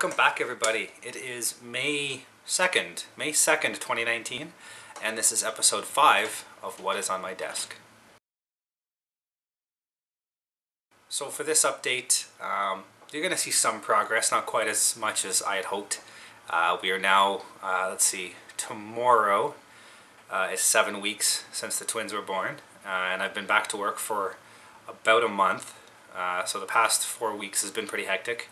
Welcome back, everybody. It is May 2nd, 2019, and this is episode 5 of What is on My Desk. So for this update, you're going to see some progress, not quite as much as I had hoped. We are now, tomorrow is 7 weeks since the twins were born, and I've been back to work for about a month. So the past 4 weeks has been pretty hectic.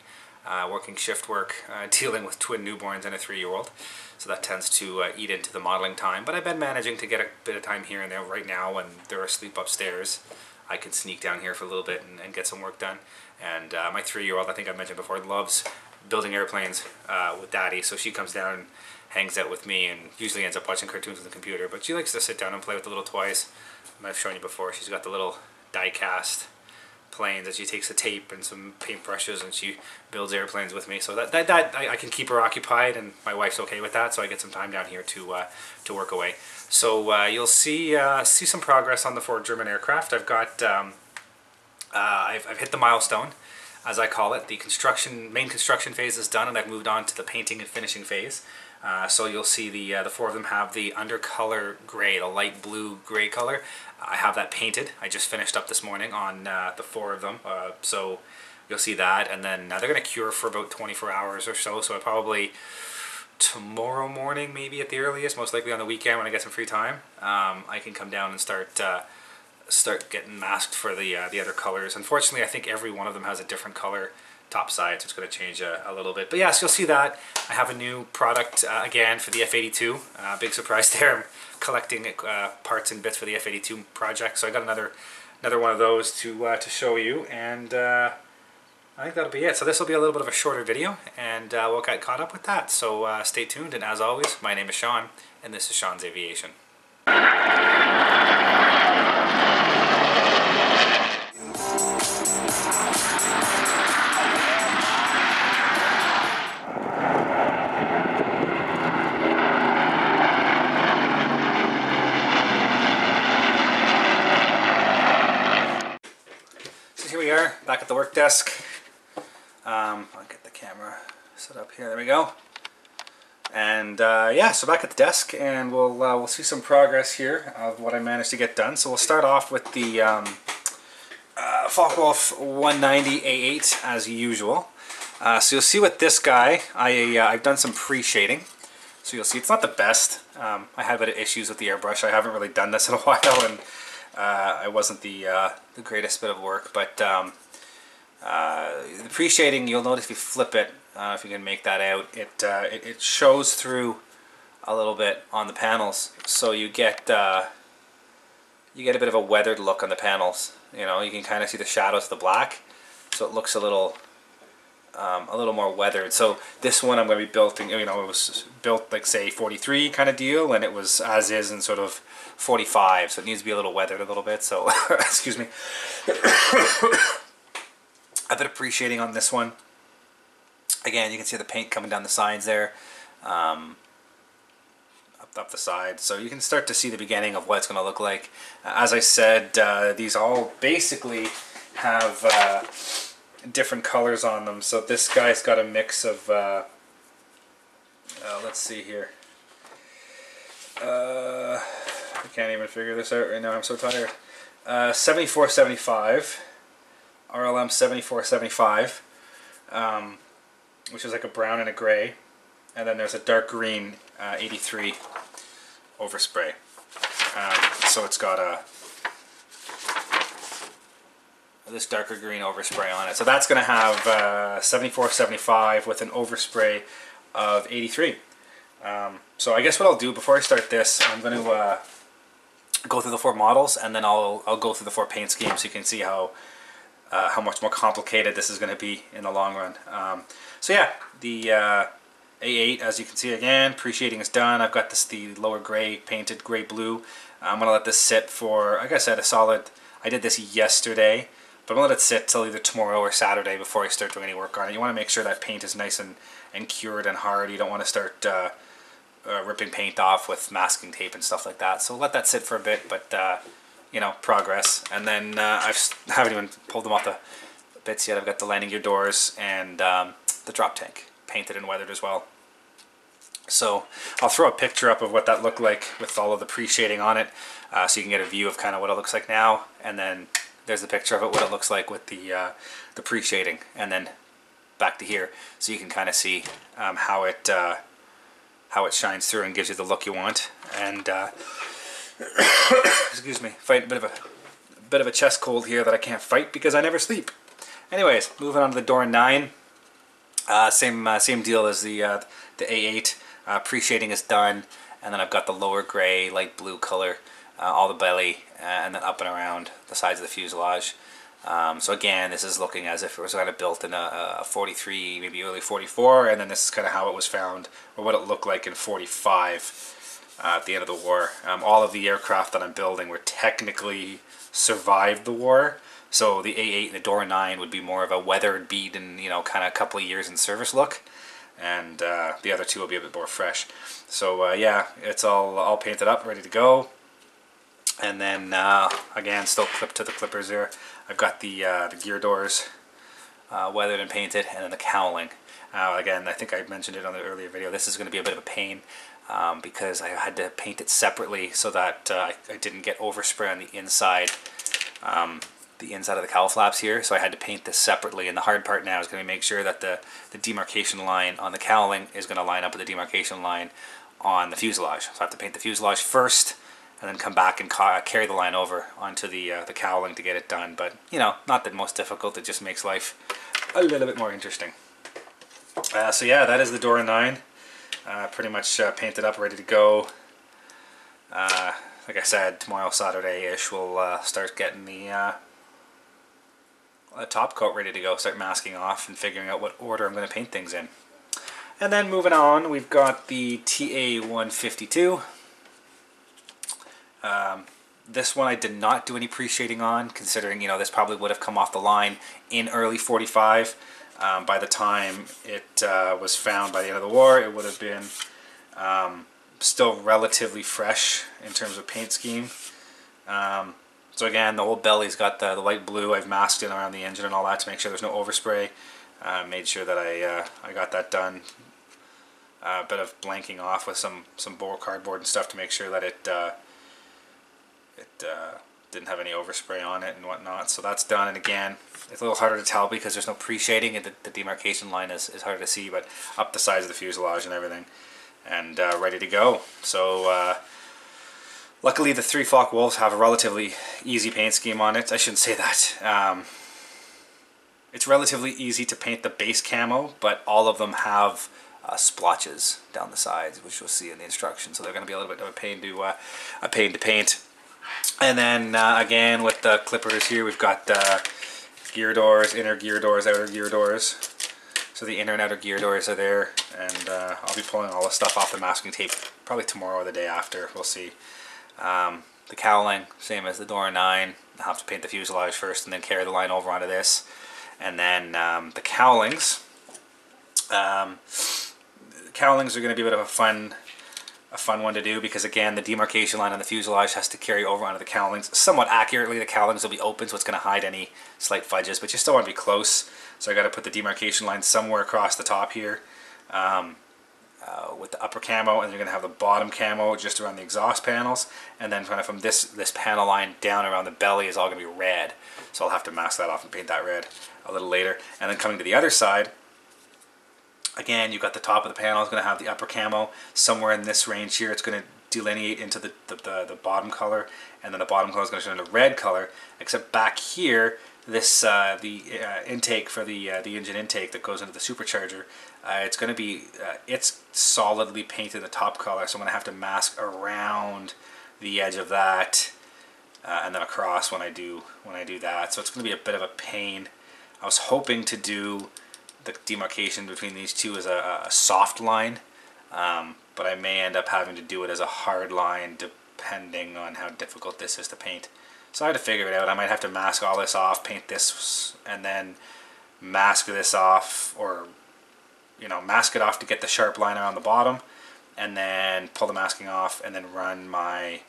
Working shift work, dealing with twin newborns and a 3-year-old, so that tends to eat into the modeling time, but I've been managing to get a bit of time here and there. Right now, when they're asleep upstairs, I can sneak down here for a little bit and get some work done. And my 3-year-old, I think I mentioned before, loves building airplanes with Daddy, so she comes down and hangs out with me and usually ends up watching cartoons on the computer, but she likes to sit down and play with the little toys. I've shown you before, she's got the little die-cast planes that she takes the tape and some paintbrushes and she builds airplanes with me, so that I can keep her occupied, and my wife's okay with that, so I get some time down here to work away. So you'll see some progress on the 4 German aircraft. I've got I've hit the milestone, as I call it. The main construction phase is done, and I've moved on to the painting and finishing phase. So you'll see the 4 of them have the undercolor gray, the light blue gray color. I have that painted. I just finished up this morning on the 4 of them. So you'll see that, and then they're going to cure for about 24 hours or so. So I probably tomorrow morning, maybe at the earliest, most likely on the weekend when I get some free time, I can come down and start getting masked for the other colors. Unfortunately, I think every one of them has a different color top side, so it's going to change a little bit. But yes, you'll see that. I have a new product again for the F-82. Big surprise there. I'm collecting parts and bits for the F-82 project, so I got another one of those to show you, and I think that'll be it. So this will be a little bit of a shorter video, and we'll get caught up with that. So stay tuned, and as always, my name is Sean, and this is Sean's Aviation. Here we are, back at the work desk. I'll get the camera set up here. There we go. And yeah, so back at the desk, and we'll see some progress here of what I managed to get done. So we'll start off with the Focke-Wulf 190 A8 as usual. So you'll see with this guy, I've done some pre-shading. So you'll see it's not the best. I had a bit of issues with the airbrush. I haven't really done this in a while, and it wasn't the greatest bit of work, but the pre-shading, you'll notice if you flip it, if you can make that out, it shows through a little bit on the panels, so you get a bit of a weathered look on the panels. You know, you can kind of see the shadows of the black, so it looks a little more weathered. So this one I'm going to be building, you know, it was built like say 43 kind of deal, and it was as is in sort of 45, so it needs to be a little weathered a little bit. So excuse me. A bit of pre-shading on this one. Again, you can see the paint coming down the sides there, up the side, so you can start to see the beginning of what it's going to look like. As I said, these all basically have different colors on them. So this guy's got a mix of let's see here, I can't even figure this out right now, I'm so tired. 7475, RLM 7475, which is like a brown and a gray, and then there's a dark green 83 overspray. So it's got this darker green overspray on it. So that's going to have 7475 with an overspray of 83. So I guess what I'll do before I start this, I'm going to go through the 4 models, and then I'll go through the 4 paint schemes so you can see how much more complicated this is going to be in the long run. So yeah, the A8, as you can see, again, pre-shading is done. I've got the lower gray painted gray blue. I'm going to let this sit for, like I said, a solid, I did this yesterday, but I'm going to let it sit till either tomorrow or Saturday before I start doing any work on it. You want to make sure that paint is nice and cured and hard. You don't want to start ripping paint off with masking tape and stuff like that. So let that sit for a bit, but you know, progress. And then I haven't even pulled them off the bits yet. I've got the landing gear doors and the drop tank. painted and weathered as well. So I'll throw a picture up of what that looked like with all of the pre-shading on it, so you can get a view of kind of what it looks like now, and then there's the picture of it, what it looks like with the pre-shading, and then back to here, so you can kind of see how it shines through and gives you the look you want. And excuse me, fighting a bit of a chest cold here that I can't fight because I never sleep. Anyways, moving on to the door 9. Same deal as the A8. Pre-shading is done, and then I've got the lower gray, light blue color, all the belly, and then up and around the sides of the fuselage. So again, this is looking as if it was kind of built in a 43, maybe early 44, and then this is kind of how it was found, or what it looked like in 45 at the end of the war. All of the aircraft that I'm building were technically survived the war, so the A8 and the door 9 would be more of a weathered, beaten, you know, kind of a couple of years in service look, and the other two will be a bit more fresh. So yeah, it's all painted up, ready to go. And then again, still clipped to the clippers there. I've got the gear doors weathered and painted, and then the cowling. Again, I think I mentioned it on the earlier video. This is going to be a bit of a pain because I had to paint it separately so that I didn't get overspray on the inside of the cowl flaps here. So I had to paint this separately, and the hard part now is going to make sure that the demarcation line on the cowling is going to line up with the demarcation line on the fuselage. So I have to paint the fuselage first, and then come back and carry the line over onto the cowling to get it done. But, you know, not the most difficult. It just makes life a little bit more interesting. So yeah, that is the door 9. Pretty much painted up, ready to go. Like I said, tomorrow, Saturday-ish, we'll start getting the top coat ready to go, start masking off and figuring out what order I'm going to paint things in. And then moving on, we've got the TA-152. This one I did not do any pre-shading on, considering, you know, this probably would have come off the line in early 45. By the time it was found by the end of the war, it would have been still relatively fresh in terms of paint scheme. So again, the whole belly's got the light blue. I've masked it around the engine and all that to make sure there's no overspray. Made sure that I got that done. A bit of blanking off with some cardboard and stuff to make sure that it didn't have any overspray on it and whatnot. So that's done, and again, it's a little harder to tell because there's no pre-shading and the demarcation line is harder to see, but up the sides of the fuselage and everything, and ready to go. So luckily the 3 Flock Wolves have a relatively easy paint scheme on it. I shouldn't say that. It's relatively easy to paint the base camo, but all of them have splotches down the sides, which you'll see in the instructions. So they're going to be a little bit of a pain to paint. And then again with the clippers here, we've got gear doors, inner gear doors, outer gear doors. So the inner and outer gear doors are there, and I'll be pulling all the stuff off the masking tape probably tomorrow or the day after. We'll see. The cowling, same as the door 9. I'll have to paint the fuselage first and then carry the line over onto this. And then the cowlings. Cowlings are going to be a bit of a fun one to do, because again, the demarcation line on the fuselage has to carry over onto the cowlings. Somewhat accurately, the cowlings will be open, so it's going to hide any slight fudges, but you still want to be close. So I got to put the demarcation line somewhere across the top here with the upper camo, and you're going to have the bottom camo just around the exhaust panels, and then kind of from this panel line down around the belly is all going to be red. So I'll have to mask that off and paint that red a little later. And then coming to the other side, again, you've got the top of the panel is going to have the upper camo. Somewhere in this range here, it's going to delineate into the bottom color, and then the bottom color is going to turn into red color. Except back here, this the intake for the engine intake that goes into the supercharger, it's going to be it's solidly painted the top color, so I'm going to have to mask around the edge of that and then across when I do that. So it's going to be a bit of a pain. I was hoping to do the demarcation between these two as a soft line, but I may end up having to do it as a hard line depending on how difficult this is to paint. So I had to figure it out. I might have to mask all this off, paint this, and then mask this off, or mask it off to get the sharp line around the bottom, and then pull the masking off, and then run my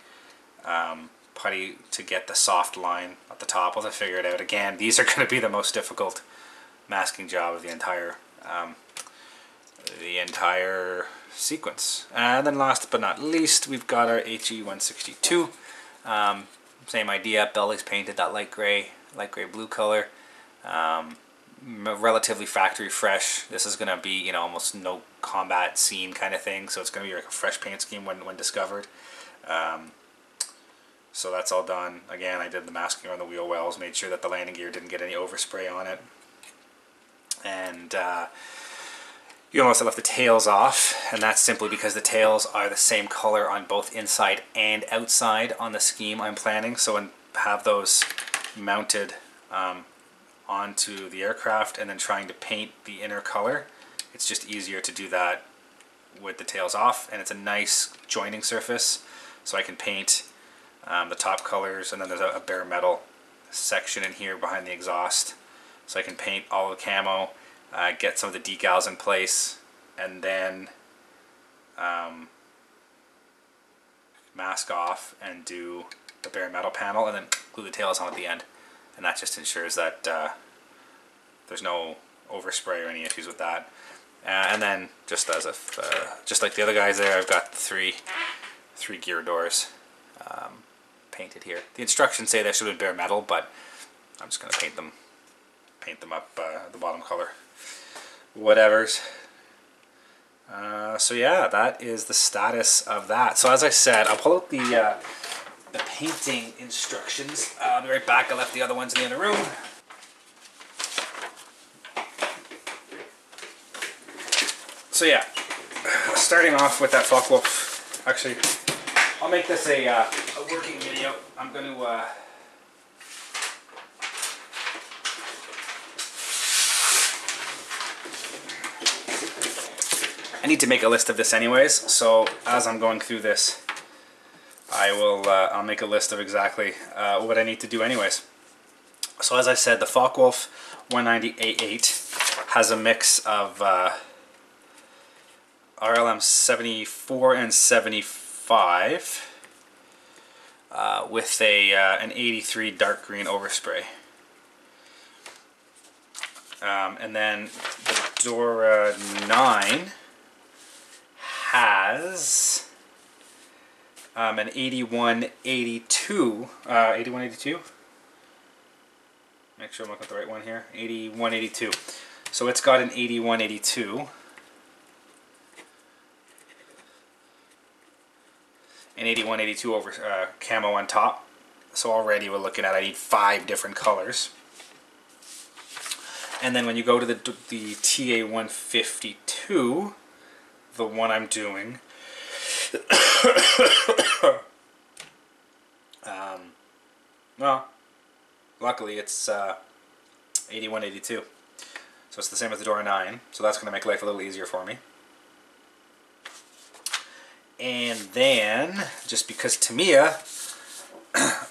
putty to get the soft line at the top. I'll have to figure it out. Again, these are going to be the most difficult masking job of the entire the entire sequence. And then last but not least, we've got our HE-162. Same idea, belly's painted that light gray blue color. Relatively factory fresh. This is going to be, you know, almost no combat scene kind of thing, so it's going to be like a fresh paint scheme when discovered. So that's all done. Again, I did the masking on the wheel wells, made sure that the landing gear didn't get any overspray on it. And you almost left the tails off, and that's simply because the tails are the same color on both inside and outside on the scheme I'm planning. So and have those mounted onto the aircraft and then trying to paint the inner color, it's just easier to do that with the tails off, and it's a nice joining surface, so I can paint the top colors, and then there's a bare metal section in here behind the exhaust, so I can paint all the camo, get some of the decals in place, and then mask off and do the bare metal panel, and then glue the tails on at the end. And that just ensures that there's no overspray or any issues with that. And then just as if, just like the other guys there, I've got three gear doors painted here. The instructions say they should have been bare metal, but I'm just going to paint them up the bottom color. Whatevers. So yeah, that is the status of that. So as I said, I'll pull out the painting instructions. I'll be right back. I left the other ones in the other room. So yeah, starting off with that Focke-Wulf. Actually, I'll make this a working video. I'm going to I need to make a list of this anyways, so as I'm going through this, I'll make a list of exactly what I need to do anyways. So as I said, the Focke-Wulf 190A8 has a mix of RLM 74 and 75 with an 83 dark green overspray. And then the Dora 9 has an 8182, 8182. Make sure I'm looking at the right one here. 8182. So it's got an 8182. An 8182 over camo on top. So already we're looking at, I need 5 different colors. And then when you go to the TA152, the one I'm doing, well, luckily it's 8182, so it's the same as the Dora 9, so that's going to make life a little easier for me. And then, just because Tamiya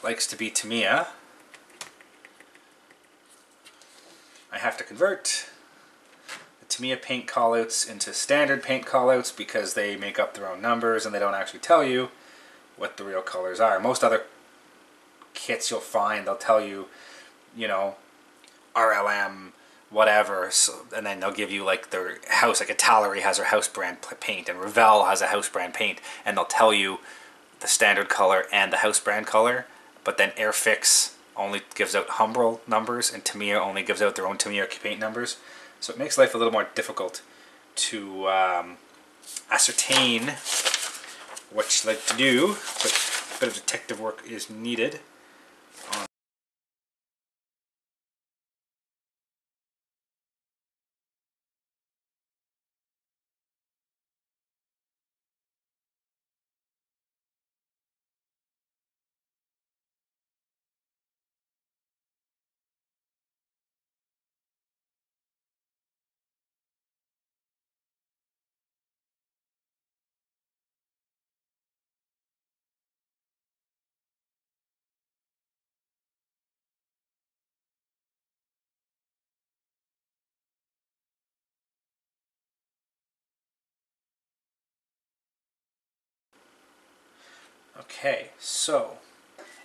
likes to be Tamiya, I have to convert the Tamiya paint callouts into standard paint callouts because they make up their own numbers and they don't actually tell you what the real colors are. Most other kits you'll find, they'll tell you, you know, RLM, whatever, so, and then they'll give you like their house, like Italeri has their house brand paint and Revell has a house brand paint, and they'll tell you the standard color and the house brand color, but then Airfix only gives out Humbrol numbers and Tamiya only gives out their own Tamiya paint numbers. So it makes life a little more difficult to ascertain what you like to do, but a bit of detective work is needed. Okay, so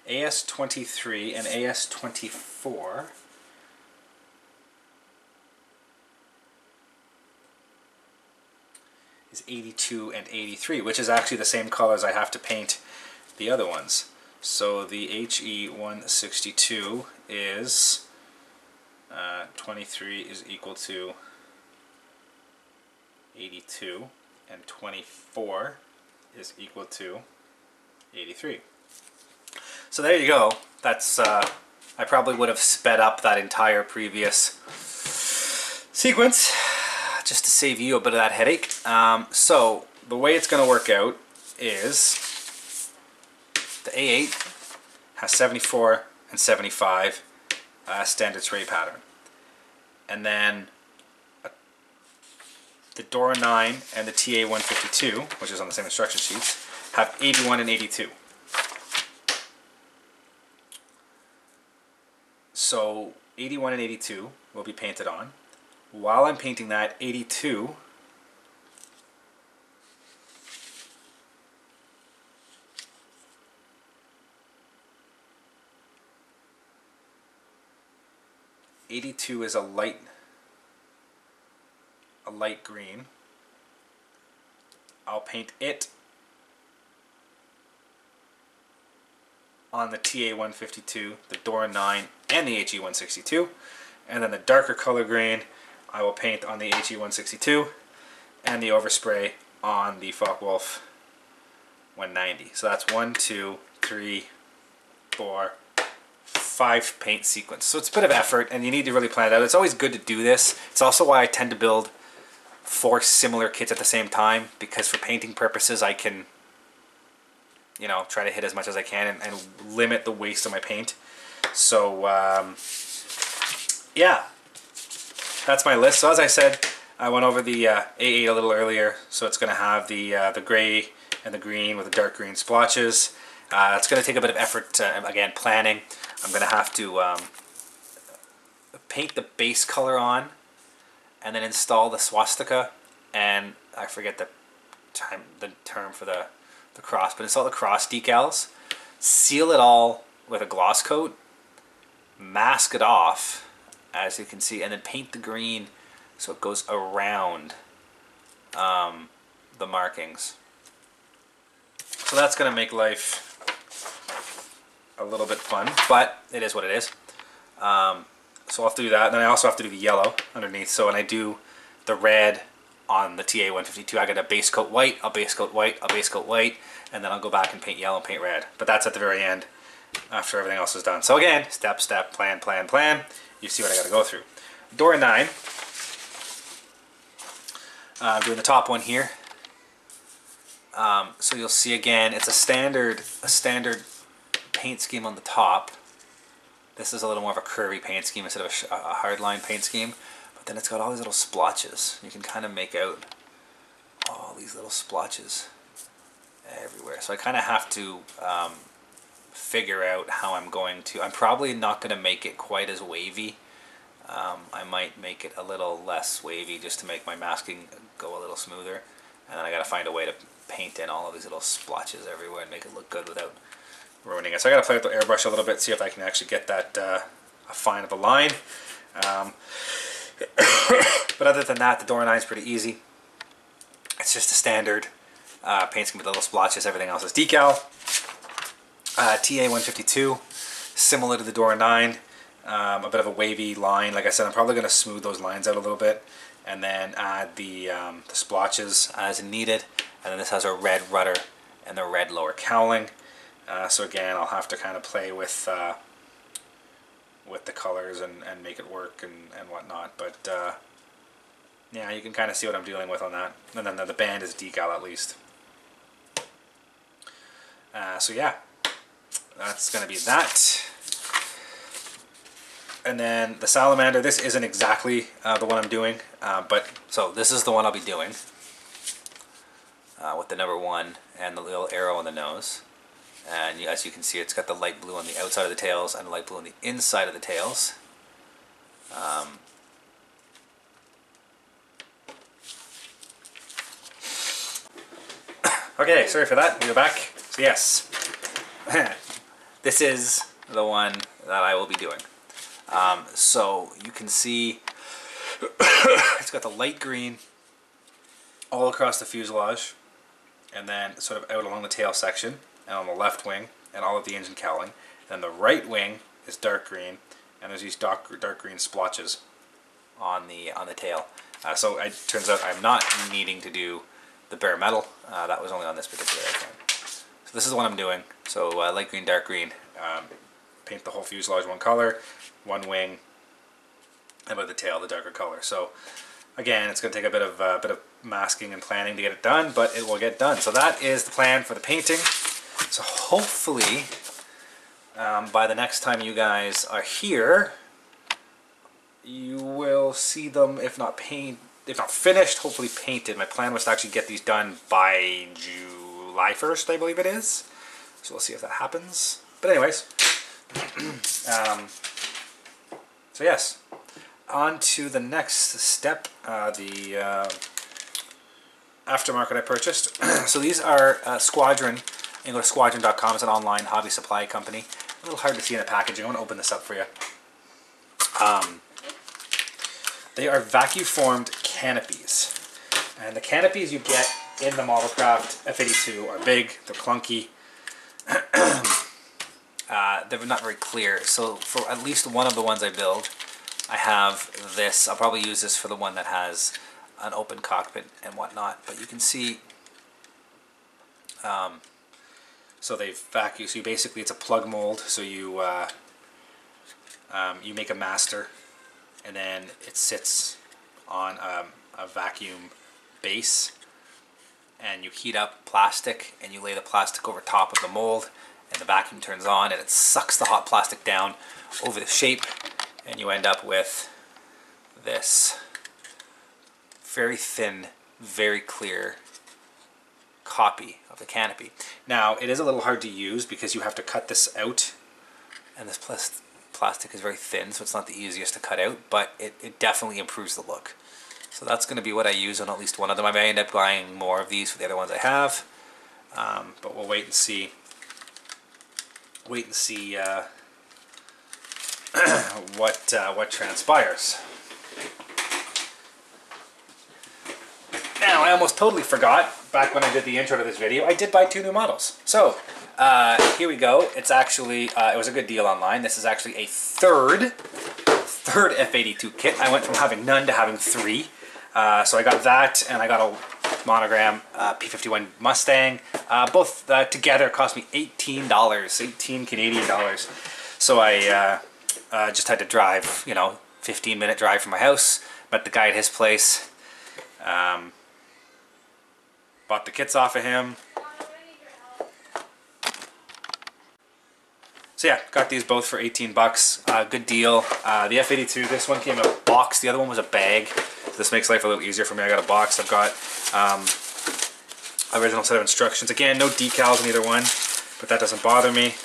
AS23 and AS24 is 82 and 83, which is actually the same colors I have to paint the other ones. So the HE162 is 23 is equal to 82, and 24 is equal to 83. So there you go. That's I probably would have sped up that entire previous sequence just to save you a bit of that headache. So the way it's going to work out is the A8 has 74 and 75 standard spray pattern, and then the Dora 9 and the TA152, which is on the same instruction sheets, have 81 and 82. So 81 and 82 will be painted on. While I'm painting that, 82 is a light green. I'll paint it on the TA152, the Dora 9, and the HE162, and then the darker color green I will paint on the HE162 and the overspray on the Focke-Wulf 190. So that's 1, 2, 3, 4, 5 paint sequence. So it's a bit of effort, and you need to really plan it out. It's always good to do this. It's also why I tend to build 4 similar kits at the same time, because for painting purposes I can, you know, try to hit as much as I can and limit the waste of my paint. So yeah, that's my list. So as I said, I went over the A8 a little earlier. So it's going to have the gray and the green with the dark green splotches. It's going to take a bit of effort, again, planning. I'm going to have to paint the base color on, and then install the swastika, and I forget the term for the cross, but install the cross decals, seal it all with a gloss coat, mask it off, as you can see, and then paint the green so it goes around the markings. So that's going to make life a little bit fun, but it is what it is. So I'll have to do that. Then I also have to do the yellow underneath. So when I do the red on the TA152, I get a base coat white, a base coat white, a base coat white, and then I'll go back and paint yellow and paint red. But that's at the very end after everything else is done. So again, step, step, plan, plan, plan. You see what I got to go through. Dora 9. I'm doing the top one here. So you'll see again, it's a standard paint scheme on the top. This is a little more of a curvy paint scheme instead of a hardline paint scheme. But then it's got all these little splotches. You can kind of make out all these little splotches everywhere. So I kind of have to figure out how I'm going to. I'm probably not going to make it quite as wavy. I might make it a little less wavy just to make my masking go a little smoother. And then I got to find a way to paint in all of these little splotches everywhere and make it look good without ruining it. So I got to play with the airbrush a little bit, see if I can actually get that a fine of a line. But other than that, the Dora 9 is pretty easy. It's just a standard paint scheme with little splotches. Everything else is decal. TA152, similar to the Dora 9, a bit of a wavy line. Like I said, I'm probably going to smooth those lines out a little bit, and then add the splotches as needed. And then this has a red rudder and the red lower cowling. So again, I'll have to kind of play with the colors and make it work and whatnot. But yeah, you can kind of see what I'm dealing with on that. And then the band is decal at least. So yeah, that's going to be that. And then the salamander, this isn't exactly the one I'm doing, but so this is the one I'll be doing with the number 1 and the little arrow on the nose. And as you can see, it's got the light blue on the outside of the tails and the light blue on the inside of the tails. Okay, sorry for that. We're back. So yes, this is the one that I will be doing. So you can see it's got the light green all across the fuselage, and then sort of out along the tail section, and on the left wing, and all of the engine cowling. Then the right wing is dark green, and there's these dark green splotches on the tail. So it turns out I'm not needing to do the bare metal. That was only on this particular airplane. So this is what I'm doing. So light green, dark green. Paint the whole fuselage one color, one wing, and with the tail the darker color. So again, it's going to take a bit of masking and planning to get it done, but it will get done. So that is the plan for the painting. So hopefully by the next time you guys are here, you will see them, if not finished, hopefully painted. My plan was to actually get these done by July 1st, I believe it is. So we'll see if that happens. But anyways, so yes, on to the next step, the aftermarket I purchased. So these are Squadron. You can go to squadron.com. It's an online hobby supply company. A little hard to see in the packaging. I want to open this up for you. They are vacuformed canopies. And the canopies you get in the Modelcraft F-82 are big, they're clunky, they're not very clear. So for at least one of the ones I build, I have this. I'll probably use this for the one that has an open cockpit and whatnot. But you can see, so they vacuum. So basically, it's a plug mold. So you you make a master, and then it sits on a vacuum base, and you heat up plastic, and you lay the plastic over top of the mold, and the vacuum turns on, and it sucks the hot plastic down over the shape, and you end up with this very thin, very clear copy of the canopy. Now, it is a little hard to use because you have to cut this out, and this plastic is very thin, so it's not the easiest to cut out, but it definitely improves the look. So that's going to be what I use on at least one of them. I may end up buying more of these for the other ones I have, but we'll wait and see. What transpires. Now, I almost totally forgot, back when I did the intro to this video, I did buy 2 new models. So, here we go. It's actually, it was a good deal online. This is actually a third F-82 kit. I went from having none to having 3. So I got that, and I got a Monogram P-51 Mustang. Both together cost me $18, 18 Canadian dollars. So I just had to drive, 15-minute drive from my house. Met the guy at his place. Bought the kits off of him. So yeah, got these both for 18 bucks. Good deal. The F-82, this one came in a box. The other one was a bag. This makes life a little easier for me. I got a box. I've got original set of instructions. Again, no decals in either one, but that doesn't bother me.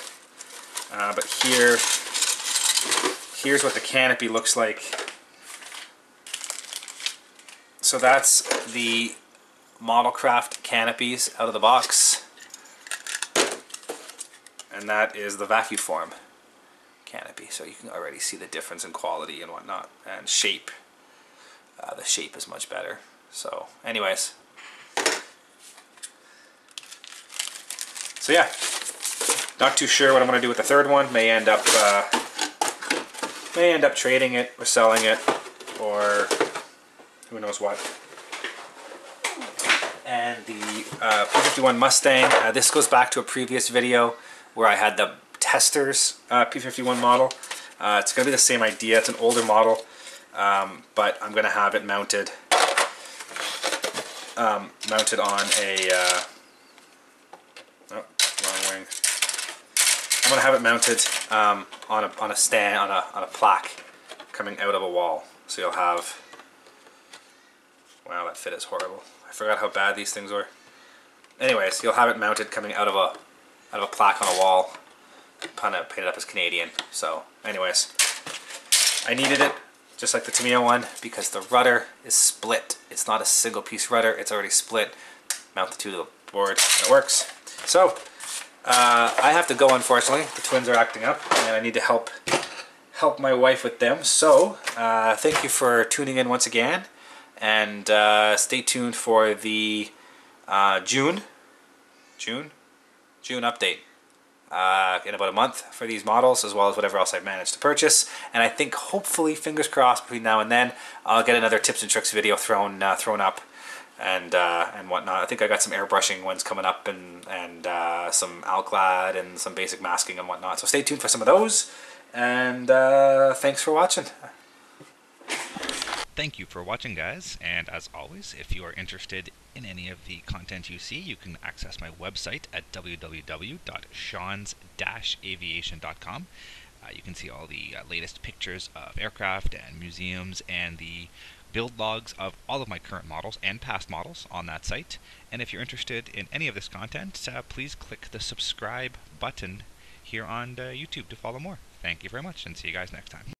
But here's what the canopy looks like. So that's the Modelcraft canopies out of the box. And that is the Vacuform canopy. So you can already see the difference in quality and whatnot, and shape. The shape is much better. So anyways. So yeah. Not too sure what I'm going to do with the third one. May end up trading it or selling it, or who knows what. And the P-51 Mustang, this goes back to a previous video where I had the Testers P-51 model. It's going to be the same idea. It's an older model, but I'm going to have it mounted on a oh, wrong wing. I'm going to have it mounted on a stand, on a plaque coming out of a wall. So you'll have, wow, that fit is horrible. I forgot how bad these things were. Anyways, you'll have it mounted coming out of a plaque on a wall, painted up as Canadian. So, anyways, I needed it, just like the Tamiya one, because the rudder is split. It's not a single piece rudder, it's already split. Mount the two to the board, and it works. So, I have to go, unfortunately. The twins are acting up, and I need to help my wife with them. So, thank you for tuning in once again. and stay tuned for the June update in about a month for these models, as well as whatever else I've managed to purchase. And I think, hopefully, fingers crossed, between now and then, I'll get another tips and tricks video thrown up and whatnot. I think I got some airbrushing ones coming up, and some alclad and some basic masking and whatnot. So stay tuned for some of those, and thanks for watching. Thank you for watching, guys, and as always, if you are interested in any of the content you see, you can access my website at www.seans-aviation.com. You can see all the latest pictures of aircraft and museums and the build logs of all of my current models and past models on that site. And if you're interested in any of this content, please click the subscribe button here on YouTube to follow more. Thank you very much, and see you guys next time.